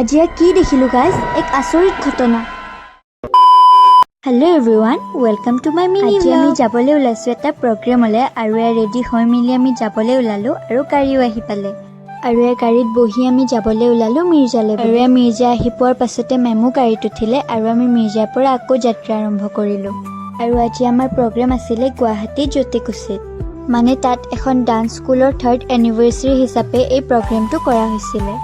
আজি কি দেখিলো গাইজ এক আচৰিত ঘটনা hello' everyone welcome to my mini blog আমি যাবলৈ ওলাইছো এটা প্ৰগ্ৰামলৈ আৰু ৰেডি হৈ মিলি আমি যাবলৈ ওলালো আৰু গাড়ীও আহি পালে আৰু গাড়ীত বহি আমি যাবলৈ ওলালো মিৰ্জালৈ আৰু মিৰ্জা আহি পোৱাৰ পাছতে মেমো গাড়ীত উঠিলে আৰু আমি মিৰ্জাৰ পৰা আকৌ যাত্ৰা আৰম্ভ কৰিলো আৰু আজি আমাৰ প্ৰগ্ৰাম আছিলে গুৱাহাটী জ্যোতিকুছিত মানে তাত এখন ডান্স স্কুলৰ 3rd এনিভাৰ্চাৰী হিচাপে এই প্ৰগ্ৰামটো কৰা হৈছিলে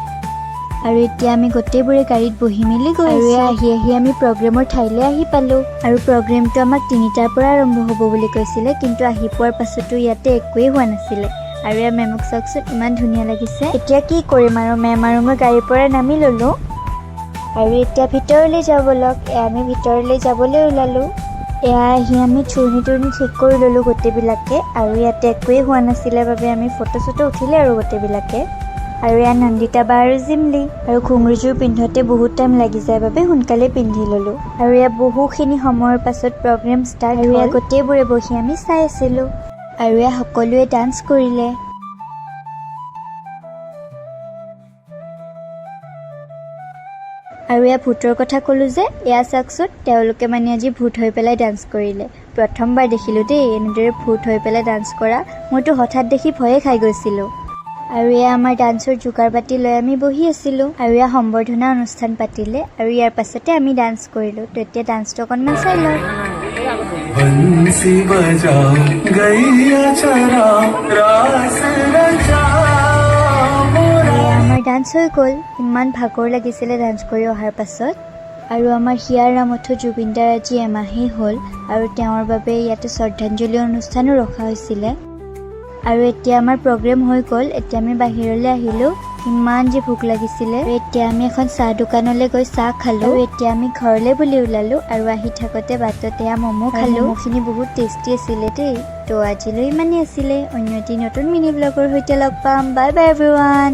আৰু এতিয়া আমি গোটেইবোৰে গাড়ীত বহি মিলি গৈ আৰু আহি আমি প্ৰগ্ৰামৰ ঠাইলৈ আহি পালো আৰু প্ৰগ্ৰামটো আমাক 3টাৰ পৰা আৰম্ভ হ'ব বুলি কৈছিলে কিন্তু আহি পোৱাৰ পাছতো ইয়াতে একোৱেই হোৱা নাছিলে আৰু মেমক চাওকচোন ইমান ধুনীয়া লাগিছে এতিয়া কি কৰিম আৰু মেম আৰু মই গাড়ীৰ পৰা নামি ল'লো আৰু এতিয়া ভিতৰলৈ যাওঁ বলক আমি ভিতৰলৈ যাবলৈ ওলালো আহি আমি চুৰ্ণি ঠিক কৰি ল'লো গোটেইবিলাকে আৰু ইয়াতে একোৱেই হোৱা নাছিলে বাবে আমি ফটো চটো উঠিলে আৰু গোটেইবিলাকে আৰু নন্দিতা বা আৰু জিমলি আৰু ঘুংৰিযোৰ পিন্ধোতে বহুত টাইম লাগি যায় বাবে সোনকালে পিন্ধি ল'লো আৰু বহুখিনি সময়ৰ পাছত প্ৰগ্ৰাম ষ্টাৰ্ট আৰু গোটেইবোৰে বহি আমি চাই আছিলোঁ আৰু সকলোৱে ডান্স কৰিলে আৰু ভূতৰ কথা ক'লোঁ যে চাওকচোন তেওঁলোকে মানে আজি ভূত হৈ পেলাই ডান্স কৰিলে প্ৰথমবাৰ দেখিলোঁ দেই এনেদৰে ভূত হৈ পেলাই ডান্স কৰা মইতো হঠাৎ দেখি ভয়ে খাই গৈছিলোঁ আৰু আমাৰ ডান্সৰ যোগাৰ পাতি লৈ আমি বহি আছিলোঁ আৰু সম্বৰ্ধনা অনুষ্ঠান পাতিলে আৰু ইয়াৰ পাছতে আমি ডান্স কৰিলোঁ তো এতিয়া ডান্সটো অকণমান চাই লওঁ আমাৰ ডান্স হৈ গ'ল ইমান ভাগৰ লাগিছিলে ডান্স কৰি অহাৰ পাছত আৰু আমাৰ হিয়াৰ নামতো জুবিনদাৰ আজি এমাহেই হ'ল আৰু তেওঁৰ বাবে ইয়াতে শ্ৰদ্ধাঞ্জলি অনুষ্ঠানো ৰখা হৈছিলে আৰু এতিয়া আমাৰ প্ৰগ্ৰাম হৈ গ'ল এতিয়া আমি বাহিৰলৈ আহিলোঁ ইমান যে ভোক লাগিছিলে এতিয়া আমি এখন চাহ দোকানলৈ গৈ চাহ খালোঁ এতিয়া আমি ঘৰলৈ বুলি ওলালোঁ আৰু আহি থাকোঁতে বাটতে ম'ম' খালোঁ ম'ম'খিনি বহুত টেষ্টি আছিলে দেই তো আজিলৈ ইমানেই আছিলে অন্য এটি নতুন মিনি ব্লগৰ সৈতে লগ পাম বাই বাই এভৰিৱান